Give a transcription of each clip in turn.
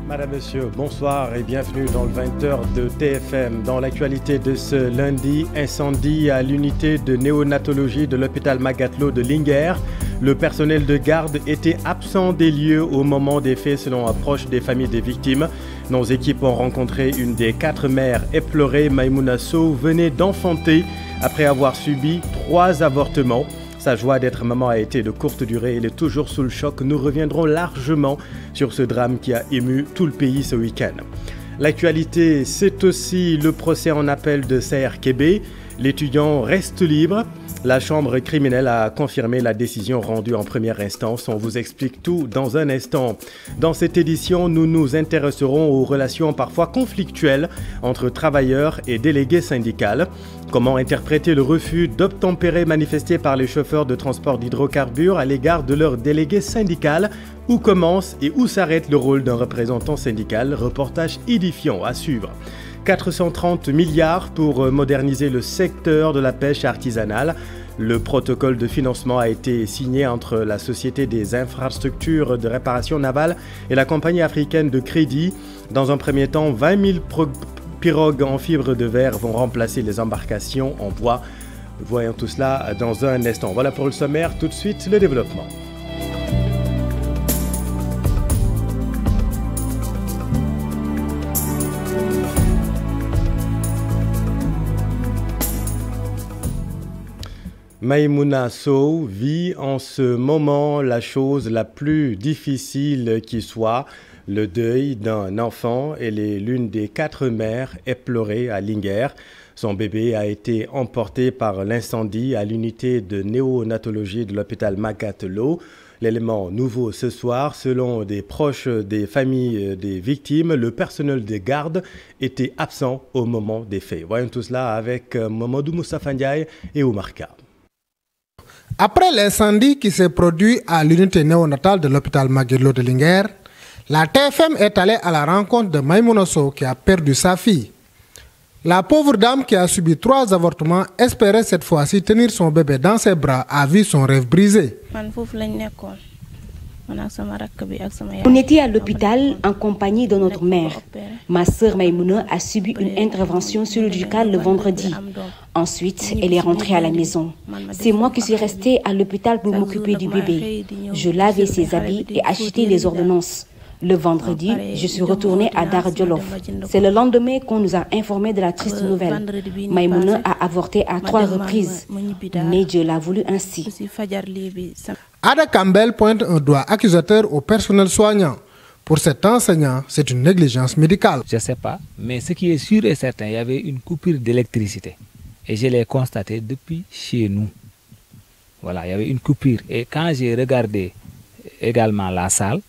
Madame, Monsieur, bonsoir et bienvenue dans le 20h de TFM. Dans l'actualité de ce lundi, incendie à l'unité de néonatologie de l'hôpital Magatte Lô de Linguère. Le personnel de garde était absent des lieux au moment des faits selon approche des familles des victimes. Nos équipes ont rencontré une des 4 mères éplorées. Maïmouna Sow venait d'enfanter après avoir subi 3 avortements. Sa joie d'être maman a été de courte durée. Elle est toujours sous le choc. Nous reviendrons largement sur ce drame qui a ému tout le pays ce week-end. L'actualité, c'est aussi le procès en appel de Saher Kébé. L'étudiant reste libre. La chambre criminelle a confirmé la décision rendue en première instance. On vous explique tout dans un instant. Dans cette édition, nous nous intéresserons aux relations parfois conflictuelles entre travailleurs et délégués syndicaux. Comment interpréter le refus d'obtempérer manifesté par les chauffeurs de transport d'hydrocarbures à l'égard de leurs délégués syndicaux? Où commence et où s'arrête le rôle d'un représentant syndical? Reportage édifiant à suivre. 430 milliards pour moderniser le secteur de la pêche artisanale. Le protocole de financement a été signé entre la Société des infrastructures de réparation navale et la compagnie africaine de crédit. Dans un premier temps, 20 000 pirogues en fibre de verre vont remplacer les embarcations en bois. Voyons tout cela dans un instant. Voilà pour le sommaire. Tout de suite, le développement. Maïmouna Sow vit en ce moment la chose la plus difficile qui soit, le deuil d'un enfant. Elle est l'une des 4 mères éplorées à Linguère. Son bébé a été emporté par l'incendie à l'unité de néonatologie de l'hôpital Magatte Lô. L'élément nouveau ce soir, selon des proches des familles des victimes, le personnel de garde était absent au moment des faits. Voyons tout cela avec Mamadou Moustapha Ndiaye et Oumar Ka. Après l'incendie qui s'est produit à l'unité néonatale de l'hôpital Magatte Lô de Linguère, la TFM est allée à la rencontre de Maïmouna Sow qui a perdu sa fille. La pauvre dame qui a subi 3 avortements espérait cette fois-ci tenir son bébé dans ses bras a vu son rêve brisé. On était à l'hôpital en compagnie de notre mère. Ma sœur Maïmouna a subi une intervention chirurgicale le vendredi. Ensuite, elle est rentrée à la maison. C'est moi qui suis restée à l'hôpital pour m'occuper du bébé. Je lavais ses habits et achetais les ordonnances. Le vendredi, je suis retournée à Dar Djolof. C'est le lendemain qu'on nous a informé de la triste nouvelle. Maïmouna a avorté à 3 reprises, mais Dieu l'a voulu ainsi. Ada Campbell pointe un doigt accusateur au personnel soignant. Pour cet enseignant, c'est une négligence médicale. Je ne sais pas, mais ce qui est sûr et certain, il y avait une coupure d'électricité. Et je l'ai constaté depuis chez nous. Voilà, il y avait une coupure. Et quand j'ai regardé également la salle,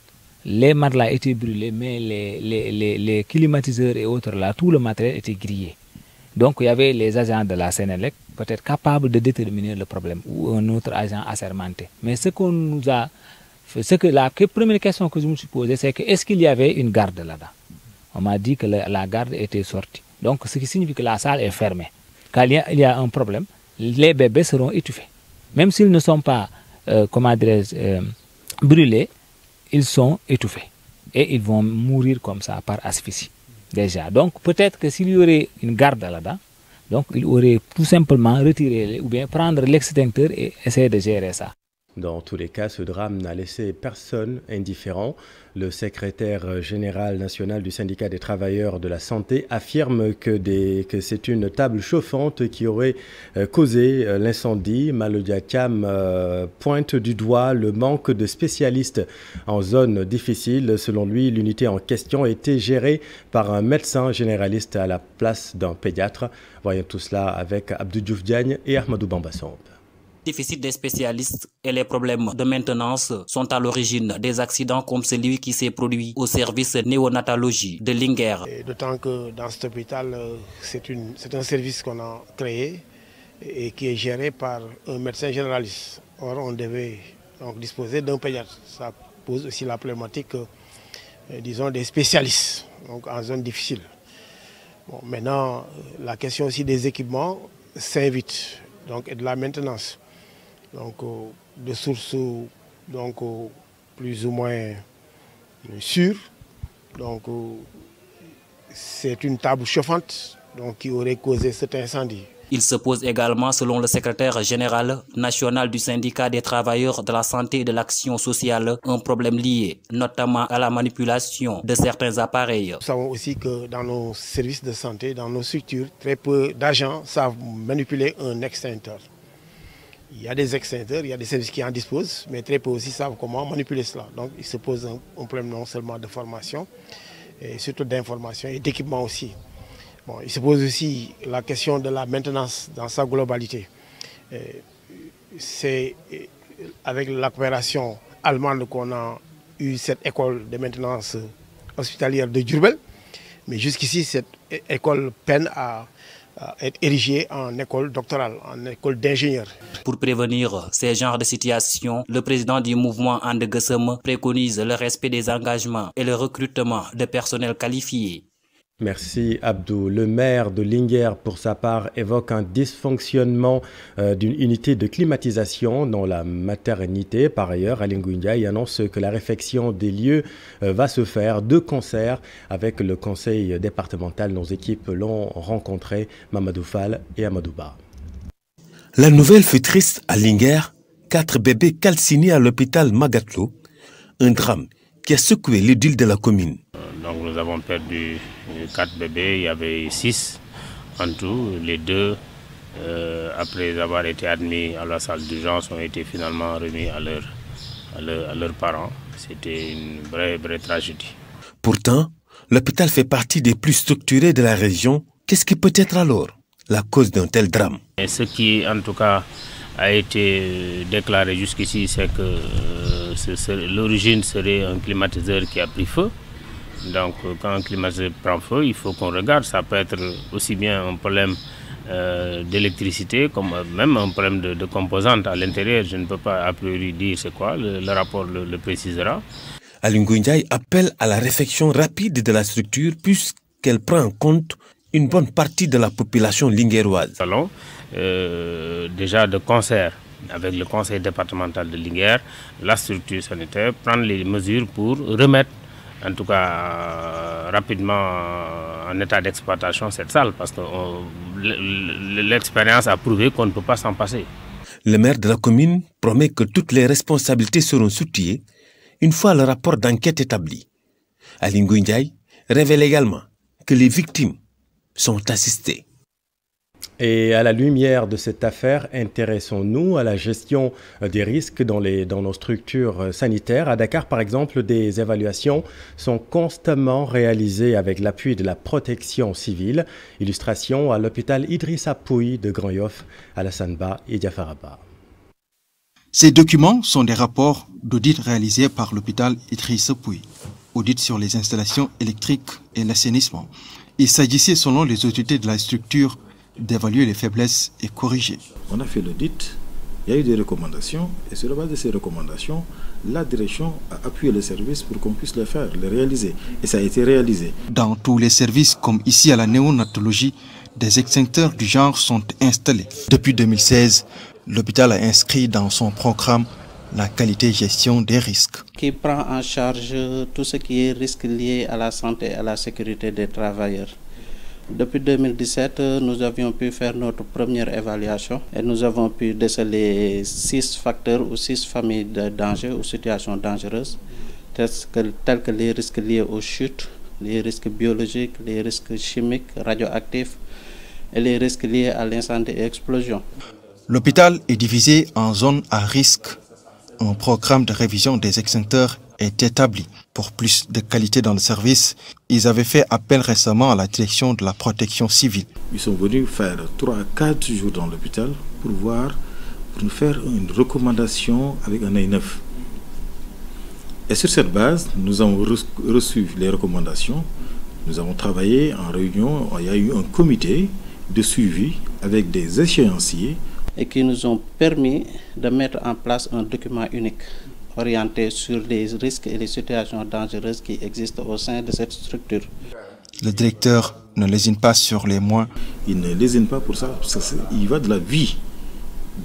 les matelas étaient brûlés, mais les climatiseurs et autres, là, tout le matériel était grillé. Donc il y avait les agents de la Sénélec peut-être capables de déterminer le problème ou un autre agent assermenté. Mais ce qu'on nous a fait, la première question que je me suis posée, c'est que est-ce qu'il y avait une garde là-bas? On m'a dit que la garde était sortie. Donc ce qui signifie que la salle est fermée. Quand il y a un problème, les bébés seront étouffés. Même s'ils ne sont pas, brûlés, ils sont étouffés. Et ils vont mourir comme ça par asphyxie. Déjà. Donc peut-être que s'il y aurait une garde là-dedans, donc il aurait tout simplement retiré ou bien prendre l'extincteur et essayer de gérer ça. Dans tous les cas, ce drame n'a laissé personne indifférent. Le secrétaire général national du syndicat des travailleurs de la santé affirme que c'est une table chauffante qui aurait causé l'incendie. Malodia Thiam pointe du doigt le manque de spécialistes en zone difficile. Selon lui, l'unité en question était gérée par un médecin généraliste à la place d'un pédiatre. Voyons tout cela avec Abdou Diouf Diagne et Ahmadou Bambasombe. Déficit des spécialistes et les problèmes de maintenance sont à l'origine des accidents comme celui qui s'est produit au service néonatologie de Linguère. D'autant que dans cet hôpital, c'est un service qu'on a créé et qui est géré par un médecin généraliste. Or, on devait donc disposer d'un pédiatre. Ça pose aussi la problématique, disons, des spécialistes donc en zone difficile. Bon, maintenant, la question aussi des équipements s'invite, donc, et de la maintenance. Donc, de sources donc, plus ou moins sûres, Donc c'est une table chauffante donc, qui aurait causé cet incendie. Il se pose également, selon le secrétaire général national du syndicat des travailleurs de la santé et de l'action sociale, un problème lié notamment à la manipulation de certains appareils. Nous savons aussi que dans nos services de santé, dans nos structures, très peu d'agents savent manipuler un extincteur. Il y a des extincteurs, il y a des services qui en disposent, mais très peu aussi savent comment manipuler cela. Donc il se pose un problème non seulement de formation, et surtout d'information et d'équipement aussi. Bon, il se pose aussi la question de la maintenance dans sa globalité. C'est avec la coopération allemande qu'on a eu cette école de maintenance hospitalière de Diourbel. Mais jusqu'ici, cette école peine à être érigée en école doctorale, en école d'ingénieur. Pour prévenir ces genres de situations, le président du mouvement And Gueusseum préconise le respect des engagements et le recrutement de personnel qualifié. Merci Abdou. Le maire de Linguère, pour sa part, évoque un dysfonctionnement d'une unité de climatisation dans la maternité. Par ailleurs, Aly Ngouille Ndiaye annonce que la réfection des lieux va se faire de concert avec le conseil départemental. Nos équipes l'ont rencontré, Mamadou Fall et Amadou Ba. La nouvelle fut triste à Linguère. 4 bébés calcinés à l'hôpital Magatlo. Un drame qui a secoué l'idylle de la commune. Donc nous avons perdu 4 bébés, il y avait 6 en tout. Les 2, après avoir été admis à la salle d'urgence, ont été finalement remis à leurs parents. C'était une vraie tragédie. Pourtant, l'hôpital fait partie des plus structurés de la région. Qu'est-ce qui peut être alors la cause d'un tel drame? Et ce qui, en tout cas, a été déclaré jusqu'ici, c'est que l'origine serait un climatiseur qui a pris feu. Donc quand un climatiseur prend feu, il faut qu'on regarde. Ça peut être aussi bien un problème d'électricité comme même un problème de composantes à l'intérieur. Je ne peux pas a priori dire c'est quoi, le rapport le précisera. Aly Ngouille Ndiaye appelle à la réfection rapide de la structure puisqu'elle prend en compte une bonne partie de la population linguéroise. Nous allons déjà de concert avec le conseil départemental de Linguère, la structure sanitaire, prendre les mesures pour remettre en tout cas rapidement en état d'exploitation cette salle parce que l'expérience a prouvé qu'on ne peut pas s'en passer. Le maire de la commune promet que toutes les responsabilités seront soutenues une fois le rapport d'enquête établi. Aly Ngouille Ndiaye révèle également que les victimes sont assistées. Et à la lumière de cette affaire, intéressons-nous à la gestion des risques dans nos structures sanitaires. À Dakar, par exemple, des évaluations sont constamment réalisées avec l'appui de la protection civile. Illustration à l'hôpital Idrissa Pouye de Grand Yoff, Alassane Ba et Diafara Ba. Ces documents sont des rapports d'audit réalisés par l'hôpital Idrissa Pouye. Audit sur les installations électriques et l'assainissement. Il s'agissait, selon les autorités de la structure, d'évaluer les faiblesses et corriger. On a fait l'audit, il y a eu des recommandations et sur la base de ces recommandations, la direction a appuyé le service pour qu'on puisse le faire, le réaliser. Et ça a été réalisé. Dans tous les services, comme ici à la néonatologie, des extincteurs du genre sont installés. Depuis 2016, l'hôpital a inscrit dans son programme la qualité gestion des risques. Qui prend en charge tout ce qui est risque lié à la santé et à la sécurité des travailleurs. Depuis 2017, nous avions pu faire notre première évaluation et nous avons pu déceler 6 facteurs ou 6 familles de danger ou situations dangereuses, tels que les risques liés aux chutes, les risques biologiques, les risques chimiques, radioactifs et les risques liés à l'incendie et explosion. L'hôpital est divisé en zones à risque. Un programme de révision des extincteurs est établi. Pour plus de qualité dans le service, ils avaient fait appel récemment à la direction de la protection civile. Ils sont venus faire 3 à 4 jours dans l'hôpital pour nous faire une recommandation avec un œil neuf. Et sur cette base, nous avons reçu les recommandations, nous avons travaillé en réunion, il y a eu un comité de suivi avec des échéanciers. Et qui nous ont permis de mettre en place un document unique orienté sur les risques et les situations dangereuses qui existent au sein de cette structure. Le directeur ne lésine pas sur les moyens. Il ne lésine pas pour ça, parce qu'il va de la vie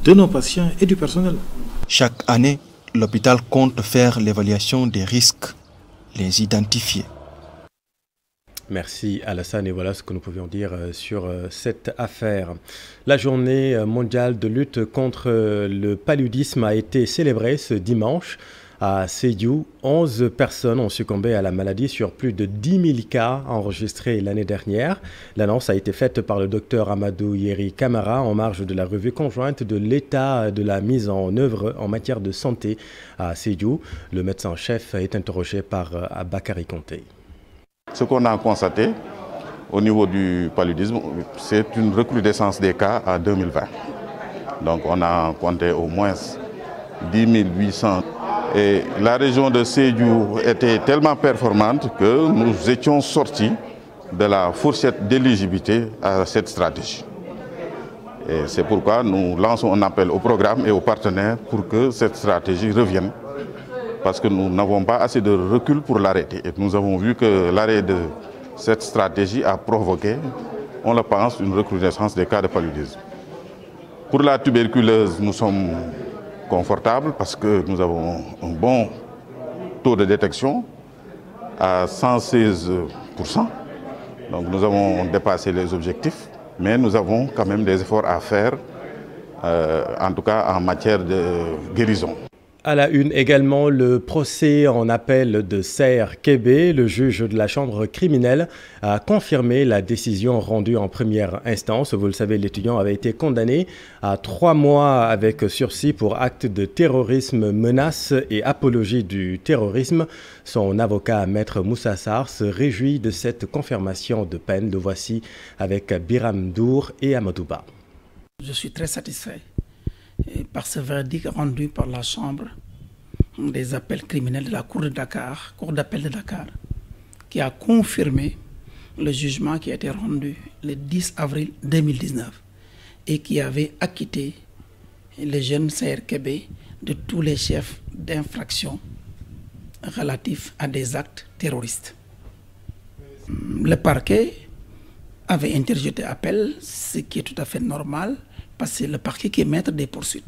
de nos patients et du personnel. Chaque année, l'hôpital compte faire l'évaluation des risques, les identifier Merci Alassane, et voilà ce que nous pouvions dire sur cette affaire. La journée mondiale de lutte contre le paludisme a été célébrée ce dimanche à Sédhiou. 11 personnes ont succombé à la maladie sur plus de 10 000 cas enregistrés l'année dernière. L'annonce a été faite par le docteur Amadou Yeri Camara en marge de la revue conjointe de l'état de la mise en œuvre en matière de santé à Sédhiou. Le médecin-chef est interrogé par Bakary Conté. Ce qu'on a constaté au niveau du paludisme, c'est une recrudescence des cas à 2020. Donc on a compté au moins 10 800. Et la région de Sédhiou était tellement performante que nous étions sortis de la fourchette d'éligibilité à cette stratégie. Et c'est pourquoi nous lançons un appel au programme et aux partenaires pour que cette stratégie revienne. Parce que nous n'avons pas assez de recul pour l'arrêter. Et nous avons vu que l'arrêt de cette stratégie a provoqué, on le pense, une recrudescence des cas de paludisme. Pour la tuberculose, nous sommes confortables parce que nous avons un bon taux de détection à 116%. Donc nous avons dépassé les objectifs, mais nous avons quand même des efforts à faire, en tout cas en matière de guérison. À la une également, le procès en appel de Serre Kébé. Le juge de la chambre criminelle a confirmé la décision rendue en première instance. Vous le savez, l'étudiant avait été condamné à 3 mois avec sursis pour acte de terrorisme, menace et apologie du terrorisme. Son avocat, Maître Moussa Sarr, se réjouit de cette confirmation de peine. Le voici avec Biram Dour et Amadouba. Je suis très satisfait par ce verdict rendu par la Chambre des appels criminels de la Cour de Dakar, Cour d'appel de Dakar, qui a confirmé le jugement qui a été rendu le 10 avril 2019 et qui avait acquitté le jeune Serre Kébé de tous les chefs d'infraction relatifs à des actes terroristes. Le parquet avait interjeté appel, ce qui est tout à fait normal, parce que c'est le parquet qui est maître des poursuites.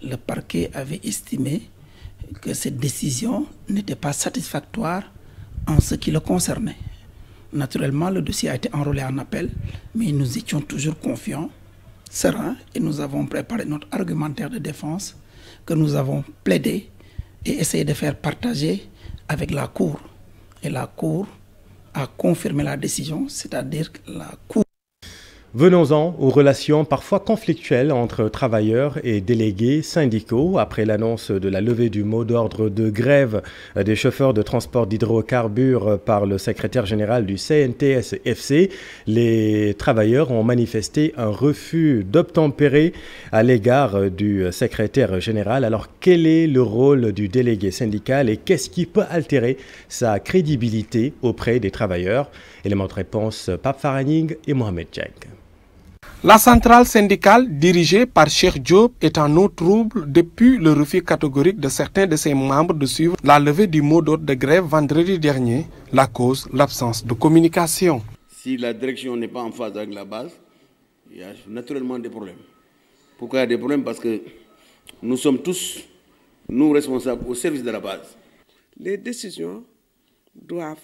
Le parquet avait estimé que cette décision n'était pas satisfactoire en ce qui le concernait. Naturellement, le dossier a été enrôlé en appel, mais nous étions toujours confiants, sereins, et nous avons préparé notre argumentaire de défense que nous avons plaidé et essayé de faire partager avec la Cour. Et la Cour a confirmé la décision, c'est-à-dire que la Cour... Venons-en aux relations parfois conflictuelles entre travailleurs et délégués syndicaux. Après l'annonce de la levée du mot d'ordre de grève des chauffeurs de transport d'hydrocarbures par le secrétaire général du CNTS-FC, les travailleurs ont manifesté un refus d'obtempérer à l'égard du secrétaire général. Alors quel est le rôle du délégué syndical et qu'est-ce qui peut altérer sa crédibilité auprès des travailleurs? Élément de réponse, Pape Faraning et Mohamed Djek. La centrale syndicale dirigée par Cheikh Diop est en eau trouble depuis le refus catégorique de certains de ses membres de suivre la levée du mot d'ordre de grève vendredi dernier. La cause, l'absence de communication. Si la direction n'est pas en phase avec la base, il y a naturellement des problèmes. Pourquoi il y a des problèmes? Parce que nous sommes tous, nous responsables, au service de la base. Les décisions doivent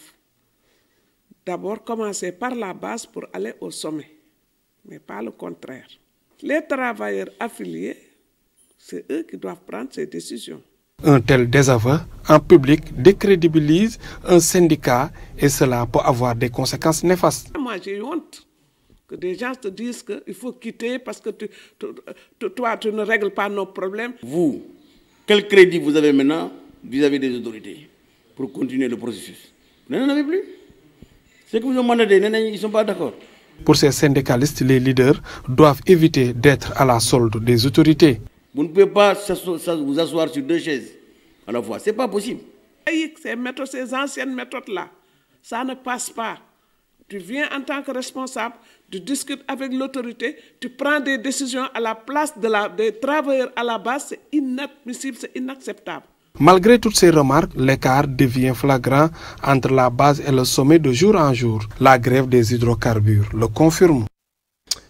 d'abord commencer par la base pour aller au sommet, mais pas le contraire. Les travailleurs affiliés, c'est eux qui doivent prendre ces décisions. Un tel désaveu en public décrédibilise un syndicat et cela peut avoir des conséquences néfastes. Moi, j'ai honte que des gens te disent qu'il faut quitter parce que toi, tu ne règles pas nos problèmes. Vous, quel crédit vous avez maintenant vis-à-vis des autorités pour continuer le processus? Vous n'en avez plus. Ce que vous avez mandaté, ils ne sont pas d'accord. Pour ces syndicalistes, les leaders doivent éviter d'être à la solde des autorités. Vous ne pouvez pas vous asseoir sur deux chaises à la fois. Ce n'est pas possible. Ces anciennes méthodes-là, ça ne passe pas. Tu viens en tant que responsable, tu discutes avec l'autorité, tu prends des décisions à la place des travailleurs à la base. C'est inadmissible, c'est inacceptable. Malgré toutes ces remarques, l'écart devient flagrant entre la base et le sommet de jour en jour. La grève des hydrocarbures le confirme.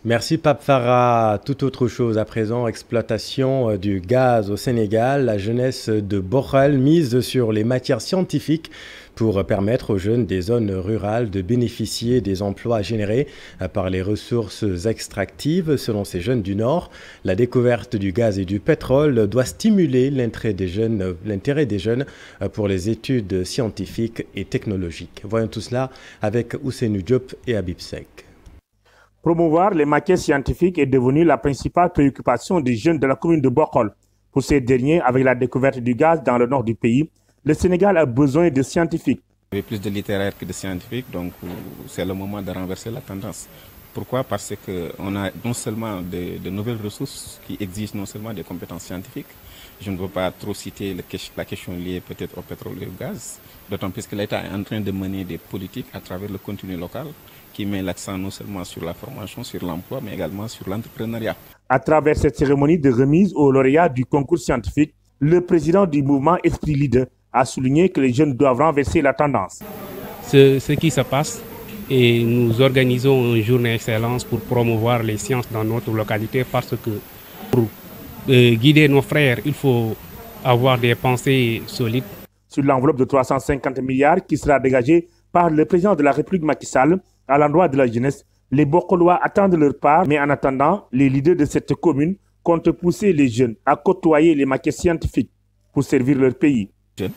Merci Pape Farah. Toute autre chose à présent, exploitation du gaz au Sénégal. La jeunesse de Bokhel mise sur les matières scientifiques pour permettre aux jeunes des zones rurales de bénéficier des emplois générés par les ressources extractives. Selon ces jeunes du Nord, la découverte du gaz et du pétrole doit stimuler l'intérêt des jeunes pour les études scientifiques et technologiques. Voyons tout cela avec Ousseinou Diop et Habib Seck. Promouvoir les maquettes scientifiques est devenu la principale préoccupation des jeunes de la commune de Bokol. Pour ces derniers, avec la découverte du gaz dans le nord du pays, le Sénégal a besoin de scientifiques. Il y a plus de littéraires que de scientifiques, donc c'est le moment de renverser la tendance. Pourquoi? Parce qu'on a non seulement de nouvelles ressources qui exigent non seulement des compétences scientifiques. Je ne veux pas trop citer la question liée peut-être au pétrole et au gaz, d'autant plus que l'État est en train de mener des politiques à travers le contenu local qui met l'accent non seulement sur la formation, sur l'emploi, mais également sur l'entrepreneuriat. À travers cette cérémonie de remise aux lauréats du concours scientifique, le président du mouvement Esprit Leader a souligné que les jeunes doivent renverser la tendance. Ce qui se passe, et nous organisons une journée excellence pour promouvoir les sciences dans notre localité parce que pour guider nos frères, il faut avoir des pensées solides. Sur l'enveloppe de 350 milliards qui sera dégagée par le président de la République Macky Sall à l'endroit de la jeunesse, les Bokolois attendent leur part, mais en attendant, les leaders de cette commune comptent pousser les jeunes à côtoyer les maquettes scientifiques pour servir leur pays. Je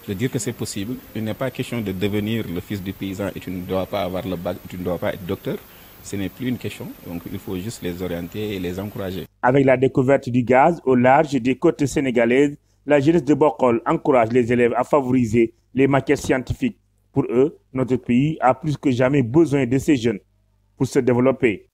veux dire que c'est possible. Il n'est pas question de devenir le fils du paysan et tu ne dois pas avoir le bac, tu ne dois pas être docteur. Ce n'est plus une question, donc il faut juste les orienter et les encourager. Avec la découverte du gaz au large des côtes sénégalaises, la jeunesse de Bokol encourage les élèves à favoriser les maquettes scientifiques. Pour eux, notre pays a plus que jamais besoin de ces jeunes pour se développer.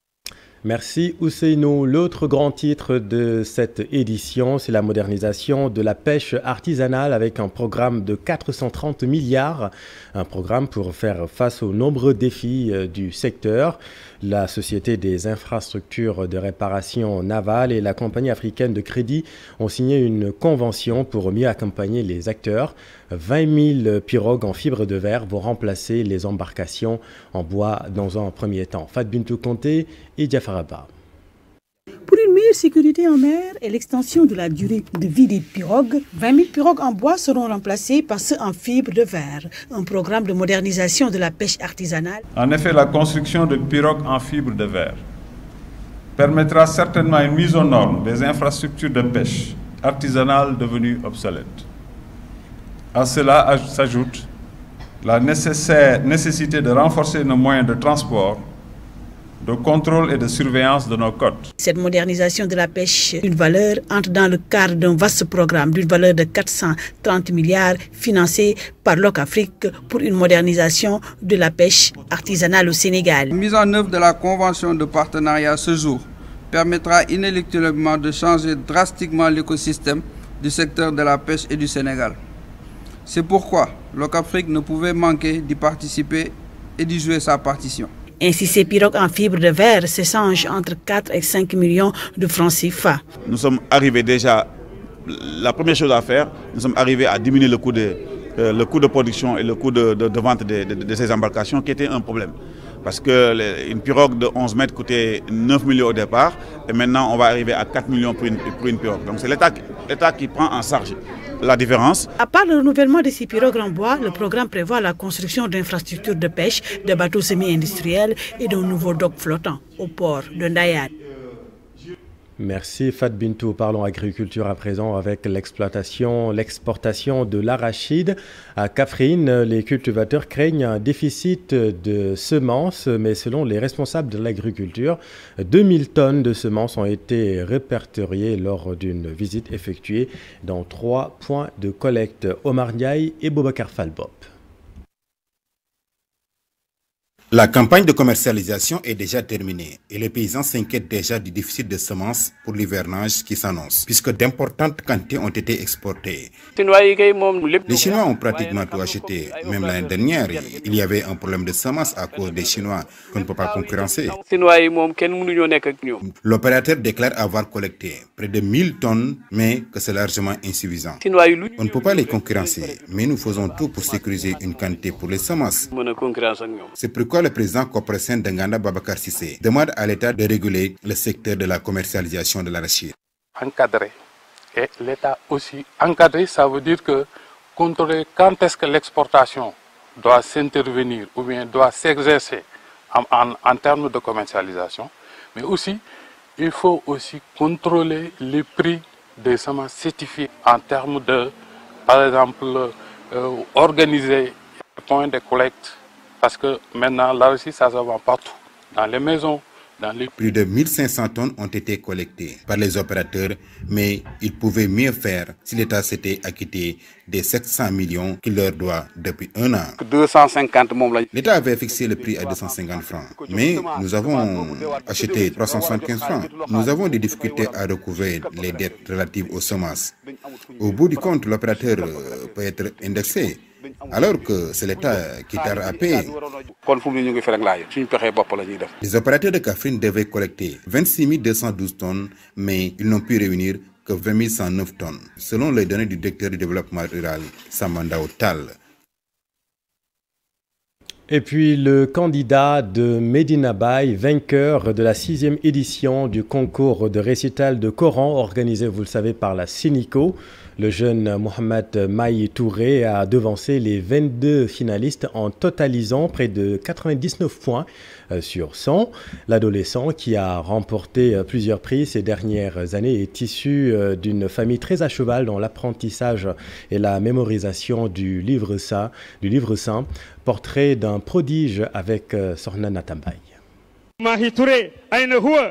Merci Ousseinou. L'autre grand titre de cette édition, c'est la modernisation de la pêche artisanale avec un programme de 430 milliards, un programme pour faire face aux nombreux défis du secteur. La Société des infrastructures de réparation navale et la compagnie africaine de crédit ont signé une convention pour mieux accompagner les acteurs. 20 000 pirogues en fibre de verre vont remplacer les embarcations en bois dans un premier temps. Fat Bintou Conté et Diafar Abba. Pour une meilleure sécurité en mer et l'extension de la durée de vie des pirogues, 20 000 pirogues en bois seront remplacées par ceux en fibre de verre. Un programme de modernisation de la pêche artisanale. En effet, la construction de pirogues en fibre de verre permettra certainement une mise aux normes des infrastructures de pêche artisanale devenues obsolètes. À cela s'ajoute la nécessité de renforcer nos moyens de transport, de contrôle et de surveillance de nos côtes. Cette modernisation de la pêche, une valeur, entre dans le cadre d'un vaste programme d'une valeur de 430 milliards financé par l'OCAFrique pour une modernisation de la pêche artisanale au Sénégal. La mise en œuvre de la convention de partenariat ce jour permettra inéluctablement de changer drastiquement l'écosystème du secteur de la pêche et du Sénégal. C'est pourquoi l'OCAFrique ne pouvait manquer d'y participer et d'y jouer sa partition. Ainsi, ces pirogues en fibre de verre s'échangent entre 4 et 5 millions de francs CFA. Nous sommes arrivés déjà, la première chose à faire, nous sommes arrivés à diminuer le coût de production et le coût de vente de ces embarcations qui était un problème. Parce qu'une pirogue de 11 mètres coûtait 9 millions au départ et maintenant on va arriver à 4 millions pour une pirogue. Donc c'est l'État qui prend en charge la différence. À part le renouvellement de ces pirogues en bois, le programme prévoit la construction d'infrastructures de pêche, de bateaux semi-industriels et d'un nouveau dock flottant au port de Ndayane. Merci Fat Bintou. Parlons agriculture à présent avec l'exportation de l'arachide. À Kaffrine, les cultivateurs craignent un déficit de semences, mais selon les responsables de l'agriculture, 2000 tonnes de semences ont été répertoriées lors d'une visite effectuée dans 3 points de collecte. Omar Ndiaye et Boubacar Falbop. La campagne de commercialisation est déjà terminée et les paysans s'inquiètent déjà du déficit de semences pour l'hivernage qui s'annonce, puisque d'importantes quantités ont été exportées. Les Chinois ont pratiquement tout acheté. Même l'année dernière, il y avait un problème de semences à cause des Chinois qu'on ne peut pas concurrencer. L'opérateur déclare avoir collecté près de 1000 tonnes, mais que c'est largement insuffisant. On ne peut pas les concurrencer, mais nous faisons tout pour sécuriser une quantité pour les semences. C'est pourquoi le président Copresen Denganda Babacar Sissé demande à l'État de réguler le secteur de la commercialisation de l'arachide. Encadrer. Et l'État aussi encadrer, ça veut dire que contrôler quand est-ce que l'exportation doit s'intervenir ou bien doit s'exercer en termes de commercialisation, mais aussi il faut aussi contrôler les prix des semences certifiées en termes de, par exemple, organiser des points de collecte, parce que maintenant là aussi ça se vend partout, dans les maisons. Plus de 1500 tonnes ont été collectées par les opérateurs, mais ils pouvaient mieux faire si l'État s'était acquitté des 700 millions qu'il leur doit depuis un an. 250. L'État avait fixé le prix à 250 francs, mais nous avons acheté 375 francs. Nous avons des difficultés à recouvrer les dettes relatives aux semences. Au bout du compte, l'opérateur peut être indexé, alors que c'est l'État qui tarde à payer. Les opérateurs de Kaffrine devaient collecter 26 212 tonnes, mais ils n'ont pu réunir que 20 109 tonnes, selon les données du directeur du développement rural, Samandao Tal. Et puis le candidat de Medina Baye, vainqueur de la 6e édition du concours de récital de Coran organisé, vous le savez, par la Sénico. Le jeune Mohamed Mahi Touré a devancé les 22 finalistes en totalisant près de 99 points sur 100. L'adolescent qui a remporté plusieurs prix ces dernières années est issu d'une famille très à cheval dans l'apprentissage et la mémorisation du livre saint. Portrait d'un prodige avec Sorna Natambay.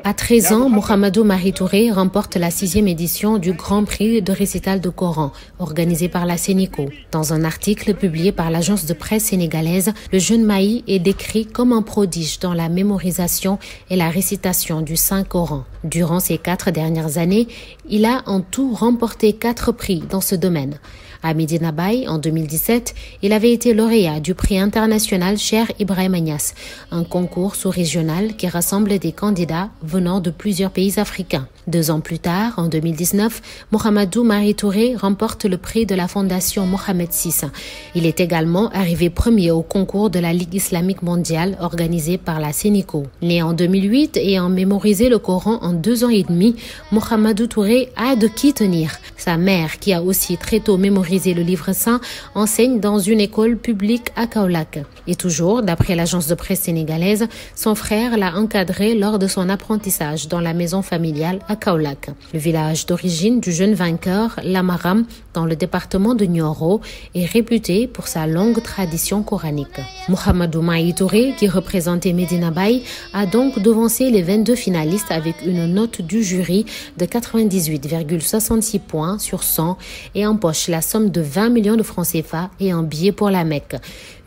À 13 ans, Mohamedou Mahi Touré remporte la 6e édition du Grand Prix de récital de Coran, organisé par la Sénico. Dans un article publié par l'agence de presse sénégalaise, le jeune Mahi est décrit comme un prodige dans la mémorisation et la récitation du Saint-Coran. Durant ces 4 dernières années, il a en tout remporté 4 prix dans ce domaine. À Medina Baye, en 2017, il avait été lauréat du prix international Cheikh Ibrahima Niass, un concours sous-régional qui rassemble des candidats venant de plusieurs pays africains. 2 ans plus tard, en 2019, Mohamedou Mahi Touré remporte le prix de la Fondation Mohamed VI. Il est également arrivé premier au concours de la Ligue islamique mondiale organisé par la Sénico. Né en 2008 et ayant mémorisé le Coran en 2 ans et demi, Mohamedou Touré a de qui tenir. Sa mère, qui a aussi très tôt mémorisé le livre saint, enseigne dans une école publique à Kaolack. Et toujours, d'après l'agence de presse sénégalaise, son frère l'a encadré lors de son apprentissage dans la maison familiale à Kaolack. Le village d'origine du jeune vainqueur, Lamaram, dans le département de Nioro, est réputé pour sa longue tradition coranique. Mohamedou Mahi Touré, qui représentait Medina Baye, a donc devancé les 22 finalistes avec une note du jury de 98,66 points sur 100 et empoche la somme de 20 millions de francs CFA et un billet pour la Mecque.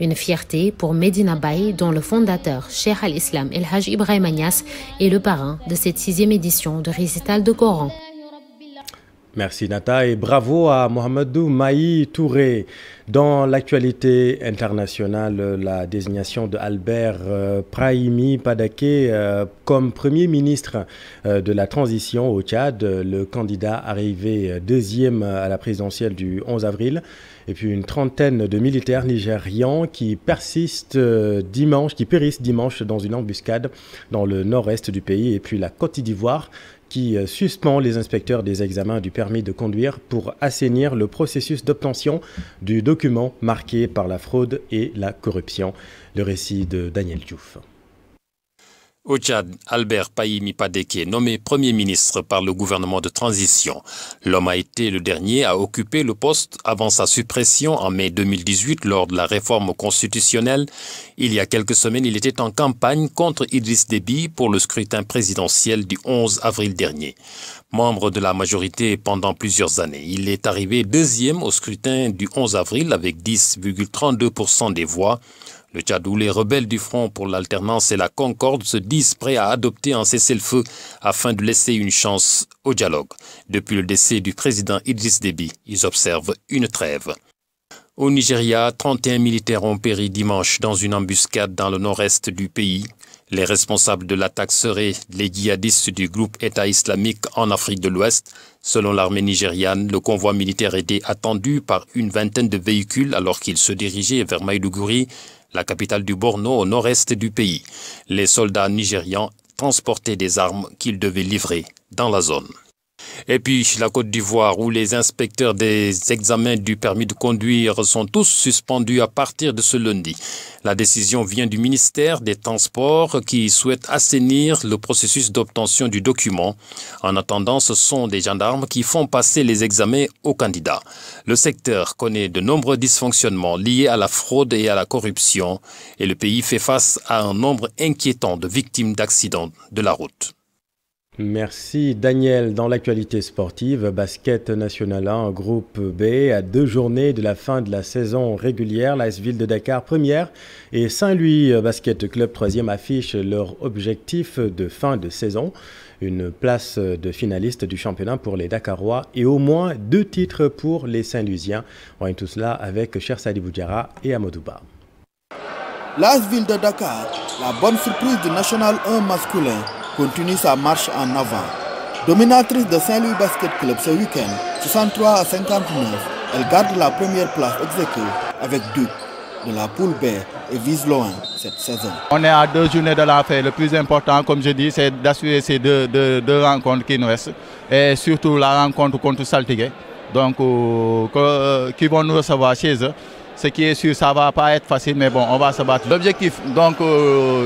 Une fierté pour Medina Baye, dont le fondateur, Cheikh al-Islam El Haj Ibrahima Niass, est le parrain de cette 6e édition de récital de Coran. Merci Nata et bravo à Mohamedou Mahi Touré. Dans l'actualité internationale, la désignation de Albert Brahimi Padaké comme Premier ministre de la transition au Tchad, le candidat arrivé 2e à la présidentielle du 11 avril. Et puis une trentaine de militaires nigérians qui périssent dimanche dans une embuscade dans le nord-est du pays. Et puis la Côte d'Ivoire qui suspend les inspecteurs des examens du permis de conduire pour assainir le processus d'obtention du document marqué par la fraude et la corruption. Le récit de Daniel Diouf. Au Tchad, Albert Brahimi Padaké, nommé Premier ministre par le gouvernement de transition. L'homme a été le dernier à occuper le poste avant sa suppression en mai 2018 lors de la réforme constitutionnelle. Il y a quelques semaines, il était en campagne contre Idriss Déby pour le scrutin présidentiel du 11 avril dernier. Membre de la majorité pendant plusieurs années, il est arrivé 2e au scrutin du 11 avril avec 10,32% des voix. Le Tchad, où les rebelles du Front pour l'alternance et la concorde se disent prêts à adopter un cessez-le-feu afin de laisser une chance au dialogue. Depuis le décès du président Idriss Déby, ils observent une trêve. Au Nigeria, 31 militaires ont péri dimanche dans une embuscade dans le nord-est du pays. Les responsables de l'attaque seraient les djihadistes du groupe État islamique en Afrique de l'Ouest. Selon l'armée nigériane, le convoi militaire était attendu par une vingtaine de véhicules alors qu'il se dirigeait vers Maïdougouri, la capitale du Borno au nord-est du pays. Les soldats nigérians transportaient des armes qu'ils devaient livrer dans la zone. Et puis la Côte d'Ivoire, où les inspecteurs des examens du permis de conduire sont tous suspendus à partir de ce lundi. La décision vient du ministère des Transports qui souhaite assainir le processus d'obtention du document. En attendant, ce sont des gendarmes qui font passer les examens aux candidats. Le secteur connaît de nombreux dysfonctionnements liés à la fraude et à la corruption et le pays fait face à un nombre inquiétant de victimes d'accidents de la route. Merci Daniel. Dans l'actualité sportive, basket national 1, groupe B, à 2 journées de la fin de la saison régulière, l'AS Ville de Dakar première et Saint-Louis Basket Club troisième affichent leur objectif de fin de saison. Une place de finaliste du championnat pour les Dakarois et au moins 2 titres pour les Saint-Louisiens. On voit tout cela avec Cher Sadibou Diarra et Amadouba. L'AS Ville de Dakar, la bonne surprise du National 1 masculin, continue sa marche en avant. Dominatrice de Saint-Louis Basket Club ce week-end, 63 à 59, elle garde la première place ex-aequo avec Duc de la poule B et vise loin cette saison. On est à 2 journées de la fin. Le plus important, comme je dis, c'est d'assurer ces deux rencontres qui nous restent. Et surtout la rencontre contre Saltigué, donc qui vont nous recevoir chez eux. Ce qui est sûr, ça ne va pas être facile, mais bon, on va se battre. L'objectif, donc,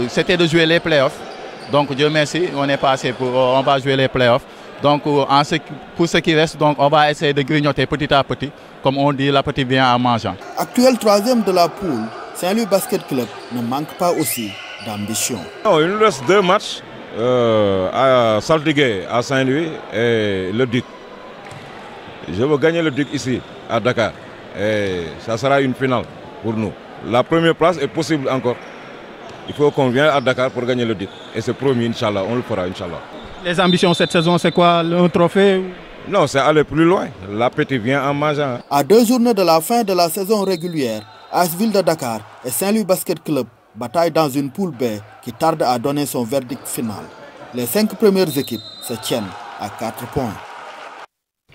c'était de jouer les playoffs. Donc, Dieu merci, on est passé on va jouer les playoffs. Donc, pour ce qui reste, donc, on va essayer de grignoter petit à petit. Comme on dit, l'appétit vient en mangeant. Actuel 3e de la poule, Saint-Louis Basket Club ne manque pas aussi d'ambition. Il nous reste 2 matchs à Saltigué, à Saint-Louis et le Duc. Je veux gagner le Duc ici, à Dakar. Et ça sera une finale pour nous. La première place est possible encore. Il faut qu'on vienne à Dakar pour gagner le titre. Et c'est promis, Inch'Allah, on le fera, Inch'Allah. Les ambitions cette saison, c'est quoi? Un trophée? Non, c'est aller plus loin. L'appétit vient en mangeant. À 2 journées de la fin de la saison régulière, AS Ville de Dakar et Saint-Louis Basket Club bataillent dans une poule B qui tarde à donner son verdict final. Les 5 premières équipes se tiennent à 4 points.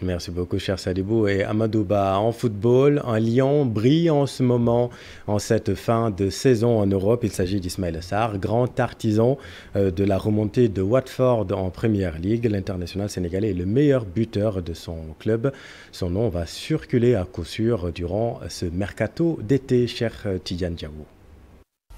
Merci beaucoup, cher Sadibou. Et Amadouba, en football, un Lyon brille en ce moment en cette fin de saison en Europe. Il s'agit d'Ismaïla Sarr, grand artisan de la remontée de Watford en Première Ligue. L'international sénégalais est le meilleur buteur de son club. Son nom va circuler à coup sûr durant ce mercato d'été, cher Tidiane Diawo.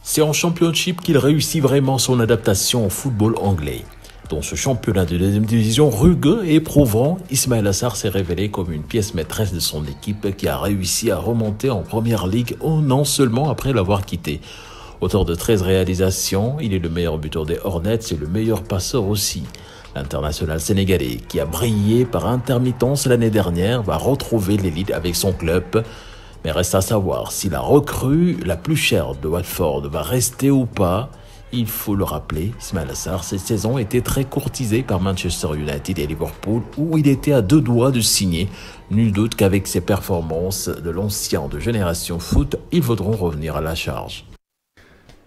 C'est en Championship qu'il réussit vraiment son adaptation au football anglais. Dans ce championnat de deuxième division rugueux et éprouvant, Ismaïla Sarr s'est révélé comme une pièce maîtresse de son équipe qui a réussi à remonter en Première Ligue un an seulement après l'avoir quitté. Auteur de 13 réalisations, il est le meilleur buteur des Hornets et le meilleur passeur aussi. L'international sénégalais, qui a brillé par intermittence l'année dernière, va retrouver l'élite avec son club. Mais reste à savoir si la recrue la plus chère de Watford va rester ou pas. Il faut le rappeler, Ismaïla Sarr, cette saison était très courtisée par Manchester United et Liverpool, où il était à 2 doigts de signer. Nul doute qu'avec ses performances de l'ancien de Génération Foot, ils voudront revenir à la charge.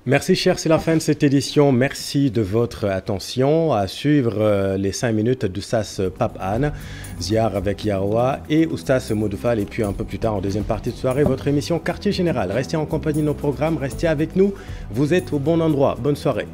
Merci cher, c'est la fin de cette édition. Merci de votre attention. À suivre les 5 minutes d'Oustas Pape Anne, Ziar avec Yaroua et Oustas Modoufal. Et puis un peu plus tard, en deuxième partie de soirée, votre émission Quartier Général. Restez en compagnie de nos programmes, restez avec nous. Vous êtes au bon endroit. Bonne soirée.